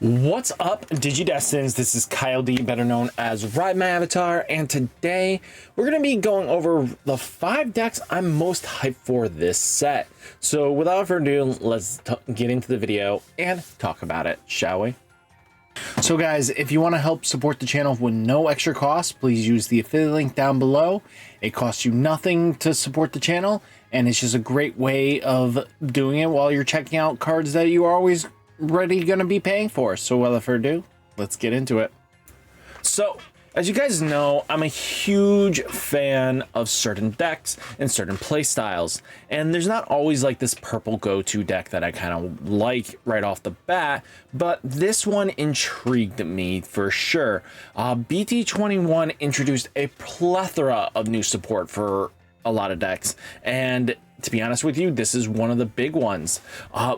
What's up, Digidestins? This is Kyle D, better known as RideMyAvatar, and today we're going to be going over the 5 decks I'm most hyped for this set. So without further ado, let's get into the video and talk about it, shall we? So guys, if you want to help support the channel with no extra cost, please use the affiliate link down below. It costs you nothing to support the channel, and it's just a great way of doing it while you're checking out cards that you are always ready going to be paying for. So without further ado, let's get into it. So as you guys know, I'm a huge fan of certain decks and certain play styles, and there's not always like this purple go-to deck that I kind of like right off the bat, but this one intrigued me for sure. BT-21 introduced a plethora of new support for a lot of decks, and to be honest with you, this is one of the big ones.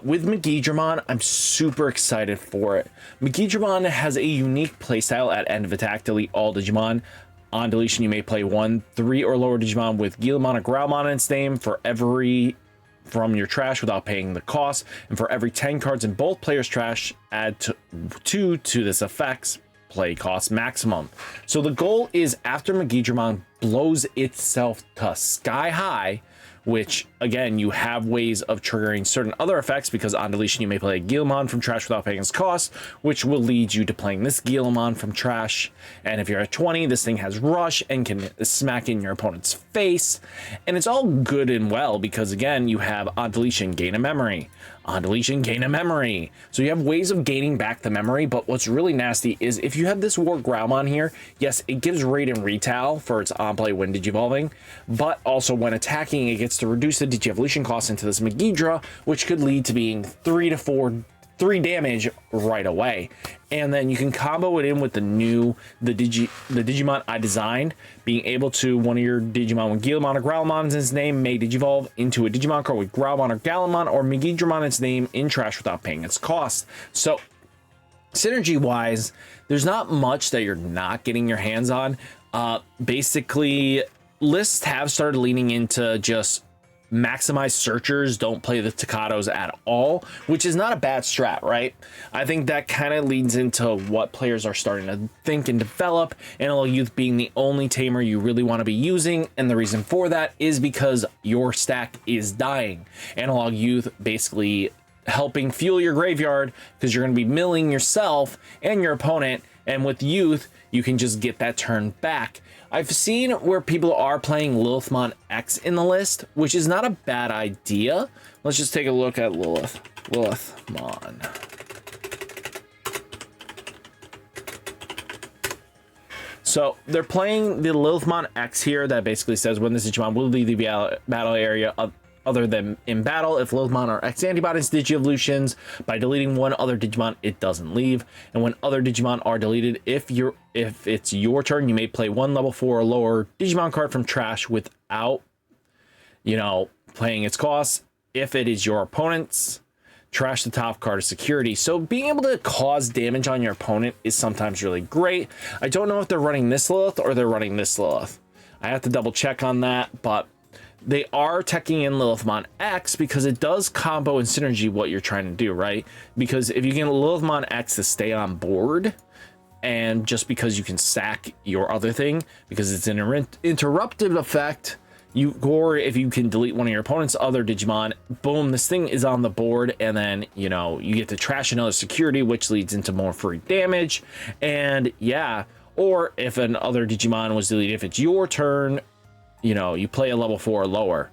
With McGraan, I'm super excited for it. McGraan has a unique playstyle at end of attack. Delete all Digimon. On deletion, you may play 1, 3 or lower Digimon with Guillemon or Growlmon in its name from your trash without paying the cost. And for every 10 cards in both players' trash, add 2 to this effect's play cost maximum. So the goal is after McGraan blows itself to sky high, which again, you have ways of triggering certain other effects, because on deletion you may play a Guillemon from trash without paying its cost, which will lead you to playing this Guillemon from trash. And if you're at 20, this thing has rush and can smack in your opponent's face. And it's all good and well because again, you have on deletion gain a memory, on deletion gain a memory. So you have ways of gaining back the memory, but what's really nasty is if you have this War Growlmon here, yes, it gives raid and retail for its on play when digivolving, but also when attacking, it gets to reduce the Digivolution cost into this Megidra, which could lead to being 3 damage right away. And then you can combo it in with the Digimon I designed, being able to one of your Digimon with Guillemon or Growlmon in its name may digivolve into a Digimon card with Growlmon or Galacticon or Megidramon in its name in trash without paying its cost. So synergy wise, there's not much that you're not getting your hands on. Basically, lists have started leaning into just maximize searchers, don't play the Takatos at all, which is not a bad strat, right? I think that kind of leads into what players are starting to think and develop, Analog Youth being the only tamer you really want to be using, and the reason for that is because your stack is dying. Analog Youth basically helping fuel your graveyard because you're going to be milling yourself and your opponent, and with Youth you can just get that turn back. I've seen where people are playing Lilithmon X in the list, which is not a bad idea. Let's just take a look at Lilithmon. So they're playing the Lilithmon X here that basically says when this Digimon will leave the battle area other than in battle, if Lilithmon are X antibodies Digievolutions, by deleting one other Digimon, it doesn't leave. And when other Digimon are deleted, if it's your turn, you may play 1 level 4 or lower Digimon card from trash without, playing its cost. If it is your opponent's, trash the top card of security. So being able to cause damage on your opponent is sometimes really great. I don't know if they're running this Lilith or they're running this Lilith. I have to double check on that, but they are teching in Lilithmon X because it does combo and synergy what you're trying to do, right? Because if you get Lilithmon X to stay on board, and just because you can sack your other thing, because it's an interruptive effect, or if you can delete one of your opponent's other Digimon, boom, this thing is on the board, and then, you get to trash another security, which leads into more free damage. And yeah, or if another Digimon was deleted, if it's your turn, you play a level 4 or lower,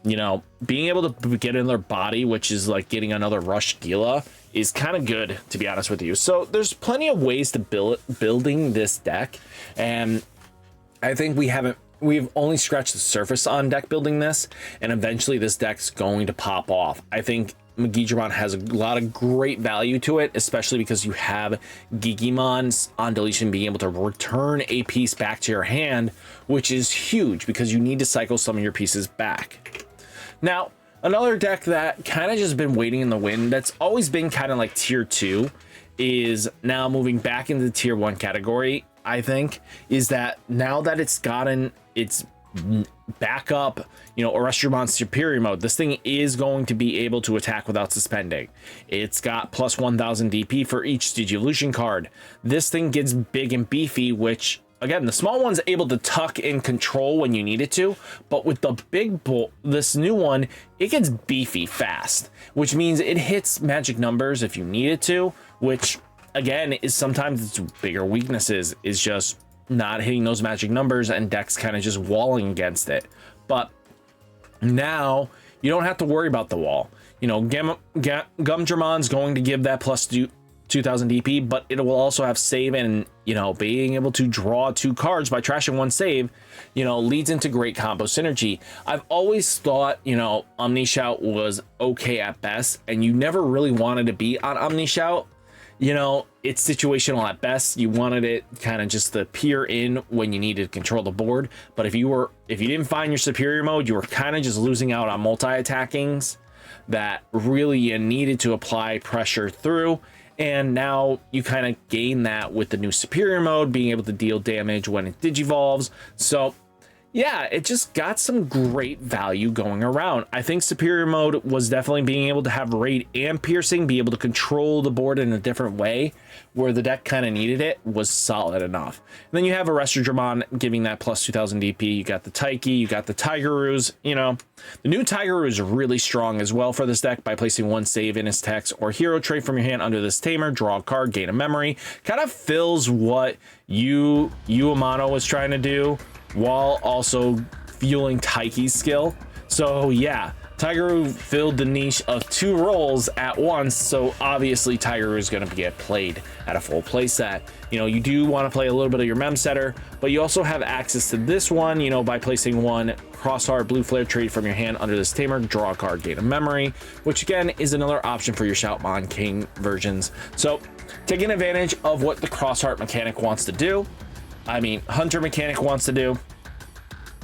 being able to get in their body, which is like getting another Rush Gila, is kind of good, to be honest with you. So there's plenty of ways to building this deck, and I think we've only scratched the surface on deck building this, and eventually this deck's going to pop off. I think McGraan has a lot of great value to it, especially because you have Gigimon's on deletion being able to return a piece back to your hand, which is huge because you need to cycle some of your pieces back. Now, another deck that kind of just been waiting in the wind, that's always been kind of like tier 2, is now moving back into the tier 1 category, I think, is that now that it's gotten its back up, you know, Arreston's superior mode. This thing is going to be able to attack without suspending. It's got plus 1000 DP for each Digivolution card. This thing gets big and beefy, which again, the small one's able to tuck and control when you need it to, but with the big bull, this new one, it gets beefy fast, which means it hits magic numbers if you need it to, which again is sometimes its bigger weaknesses is just not hitting those magic numbers and decks kind of just walling against it. But now you don't have to worry about the wall. You know, Gumdramon's going to give that plus 2000 DP, but it will also have save, and you know, being able to draw 2 cards by trashing 1 save, you know, leads into great combo synergy. I've always thought, you know, Omnishout was okay at best, and you never really wanted to be on Omnishout. You know, it's situational at best. You wanted it kind of just to peer in when you needed to control the board. But if you didn't find your superior mode, you were kind of just losing out on multi-attackings that really you needed to apply pressure through. And now you kind of gain that with the new superior mode, being able to deal damage when it digivolves. So yeah, it just got some great value going around. I think superior mode was definitely being able to have raid and piercing, be able to control the board in a different way where the deck kind of needed it, was solid enough. And then you have Arreston giving that plus 2000 DP. You got the Taiki, you got the Tigeroos. You know, the new Tigeroo is really strong as well for this deck by placing 1 save in his text or hero trait from your hand under this tamer, draw a card, gain a memory. Kind of fills what Amano was trying to do, while also fueling Taiki's skill. So yeah, Tigeroo filled the niche of 2 roles at once, so obviously Tigeroo is going to get played at a full play set. You know, you do want to play a little bit of your mem setter, but you also have access to this one, you know, by placing 1 Crossheart Blue Flare trait from your hand under this tamer, draw a card, gain a memory, which again is another option for your Shoutmon King versions. So taking advantage of what the Crossheart mechanic wants to do, I mean, Hunter mechanic wants to do,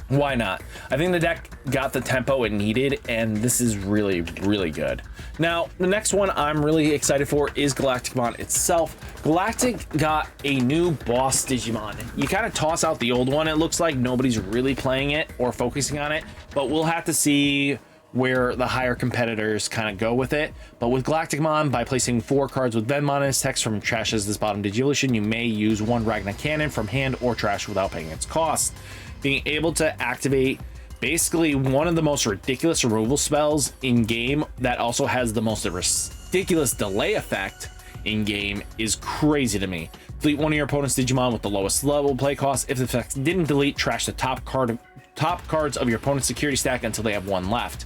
why not? I think the deck got the tempo it needed, and this is really, really good. Now, the next one I'm really excited for is Galacticon itself. Galactic got a new boss Digimon. You kind of toss out the old one, it looks like nobody's really playing it or focusing on it, but we'll have to see where the higher competitors kind of go with it. But with Galacticon, by placing 4 cards with Venmon in his text from trash as this bottom Digivolution, you may use 1 Ragna Cannon from hand or trash without paying its cost. Being able to activate basically one of the most ridiculous removal spells in game that also has the most ridiculous delay effect in game is crazy to me. Delete one of your opponent's Digimon with the lowest level play cost. If the effect didn't delete, trash the top cards of your opponent's security stack until they have 1 left.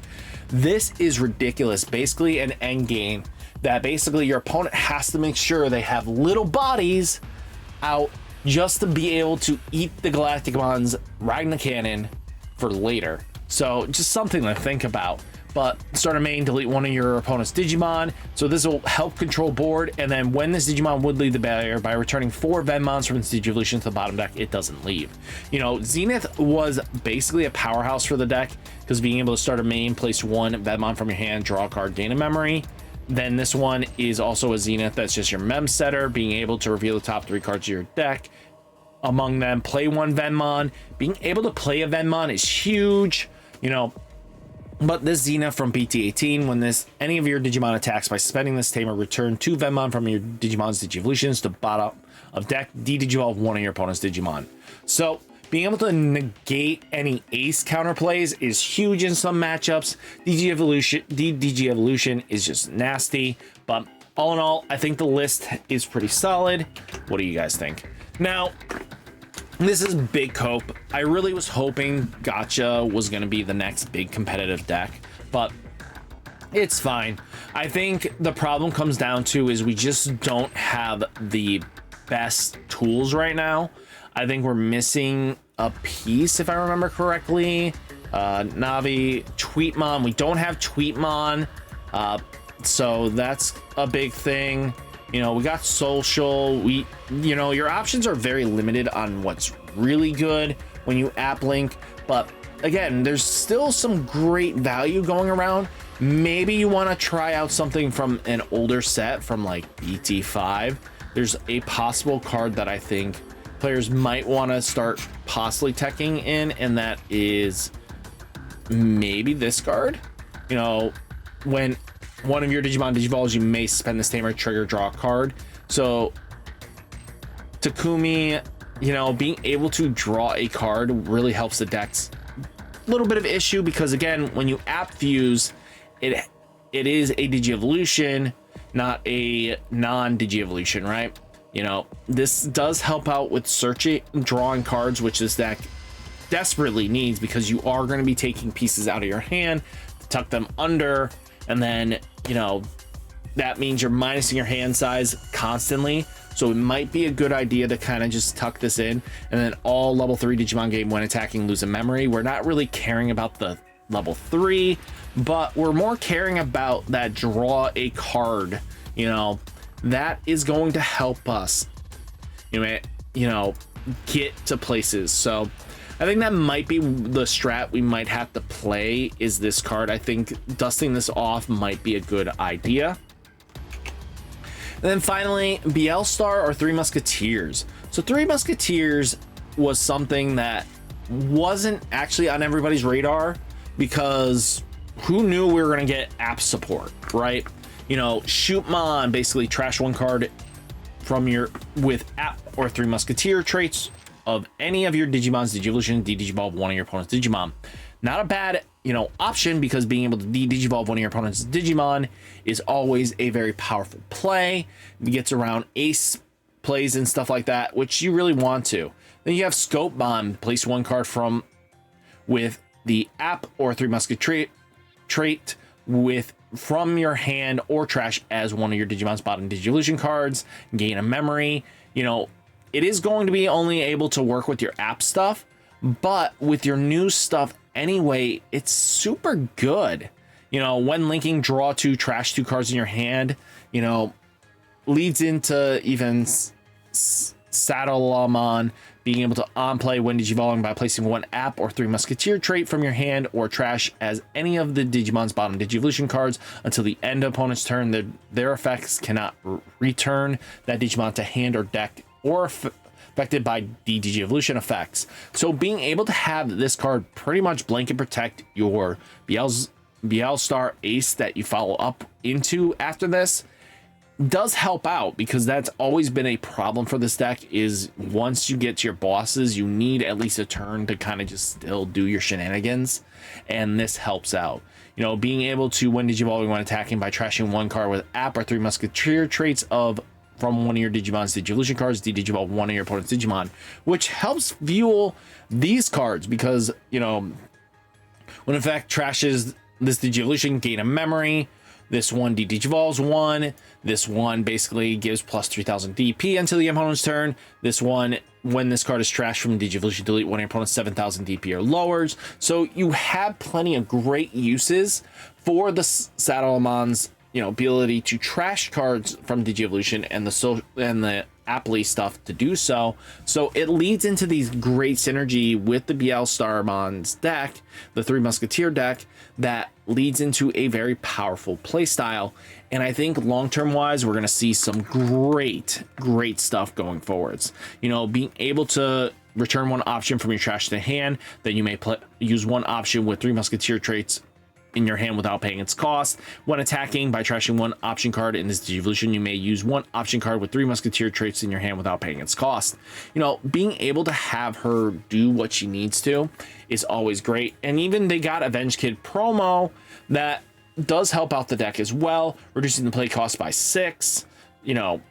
This is ridiculous. Basically an end game that basically your opponent has to make sure they have little bodies out just to be able to eat the Galacticon's Ragna Cannon for later. So just something to think about. But start a main, delete one of your opponent's Digimon. So this will help control board. And then when this Digimon would leave the barrier, by returning 4 Venmons from its Digivolution to the bottom deck, it doesn't leave. You know, Zenith was basically a powerhouse for the deck, because being able to start a main, place 1 Venmon from your hand, draw a card, gain a memory. Then this one is also a Zenith that's just your mem setter, being able to reveal the top 3 cards of your deck. Among them, play 1 Venmon. Being able to play a Venmon is huge, you know. But this Zenith from BT-21, when any of your Digimon attacks by suspending this tamer, return 2 Venmon from your Digimon's Digivolutions to bottom of deck, de-digivolve 1 of your opponent's Digimon. So being able to negate any ace counterplays is huge in some matchups. Digi-Evolution is just nasty, but all in all, I think the list is pretty solid. What do you guys think? Now, this is big hope. I really was hoping Gotcha was going to be the next big competitive deck, but it's fine. I think the problem comes down to is we just don't have the best tools right now. I think we're missing a piece, if I remember correctly. Navi, Tweetmon. We don't have Tweetmon, so that's a big thing. You know, we got social. You know, your options are very limited on what's really good when you app link, but again, there's still some great value going around. Maybe you want to try out something from an older set from like BT5. There's a possible card that I think players might want to start possibly teching in, and that is maybe this card. You know, when one of your Digimon digivolves, you may spend this tamer, trigger, draw a card. So Takumi, you know, being able to draw a card really helps the deck's little bit of issue, because again, when you app fuse, it is a Digievolution, not a non-Digievolution, right? You know, this does help out with searching, drawing cards, which this deck desperately needs, because you are going to be taking pieces out of your hand to tuck them under, and then, you know, that means you're minusing your hand size constantly. So it might be a good idea to kind of just tuck this in, and then all level 3 Digimon game when attacking lose a memory. We're not really caring about the level 3, but we're more caring about that draw a card. You know, that is going to help us, you know, get to places. So I think that might be the strat we might have to play, is this card. I think dusting this off might be a good idea. And then finally, BL-Star or Three Musketeers. So Three Musketeers was something that wasn't actually on everybody's radar, because who knew we were going to get app support, right? You know, Shootmon basically trash one card from your with app or Three Musketeer traits of any of your Digimon's Digivolution, de-digivolve one of your opponent's Digimon. Not a bad, you know, option, because being able to de-digivolve one of your opponent's Digimon is always a very powerful play. It gets around ace plays and stuff like that, which you really want to. Then you have Scope Bomb, place one card from with the app or Three Musketeer trait with from your hand or trash as one of your Digimon's bottom Digivolution cards, gain a memory. You know, it is going to be only able to work with your app stuff, but with your new stuff anyway, it's super good. You know, when linking, draw 2, trash 2 cards in your hand, you know, leads into even Saddleamon being able to on play when digivolving by placing one app or Three Musketeer trait from your hand or trash as any of the Digimon's bottom Digivolution cards until the end of opponent's turn. Their effects cannot return that Digimon to hand or deck or affected by the Digievolution effects. So being able to have this card pretty much blanket protect your BL-Star ace that you follow up into after this does help out, because that's always been a problem for this deck, is once you get to your bosses, you need at least a turn to kind of just still do your shenanigans, and this helps out. You know, being able to, when digivolving, when attacking, by trashing one card with app or Three Musketeer traits of from one of your Digimon's Digivolution cards, de-digivolve one of your opponent's Digimon, which helps fuel these cards, because, you know, when in fact trashes this Digivolution, gain a memory. This one de-digivolves one. This one basically gives plus 3000 DP until the opponent's turn. This one, when this card is trashed from Digivolution, delete one of your opponent's 7000 DP or lowers. So you have plenty of great uses for the Saddleamon's, you know, ability to trash cards from Digievolution and the Apply stuff to do so. So it leads into these great synergy with the BL-Starmon's deck, the Three Musketeer deck, that leads into a very powerful playstyle. And I think long-term wise, we're going to see some great stuff going forwards. You know, being able to return one option from your trash to hand, then you may use one option with Three Musketeer traits in your hand without paying its cost. When attacking, by trashing one option card in this Digivolution, you may use one option card with Three Musketeer traits in your hand without paying its cost. You know, being able to have her do what she needs to is always great. And even they got Avenge Kid promo that does help out the deck as well, reducing the play cost by 6. You know,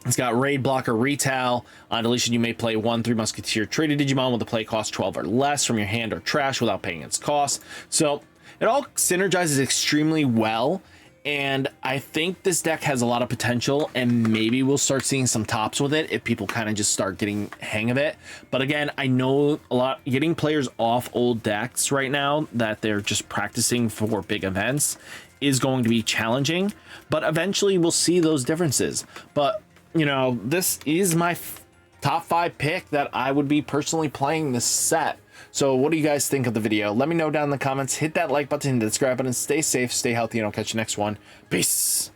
it's got Raid Blocker Retail. On deletion, you may play one Three Musketeer traded Digimon with a play cost 12 or less from your hand or trash without paying its cost. So it all synergizes extremely well, and I think this deck has a lot of potential, and maybe we'll start seeing some tops with it if people kind of just start getting hang of it. But again, I know a lot getting players off old decks right now that they're just practicing for big events is going to be challenging, but eventually we'll see those differences. But you know, this is my top 5 pick that I would be personally playing this set. So what do you guys think of the video? Let me know down in the comments. Hit that like button, hit the subscribe button. Stay safe, stay healthy, and I'll catch you next one. Peace.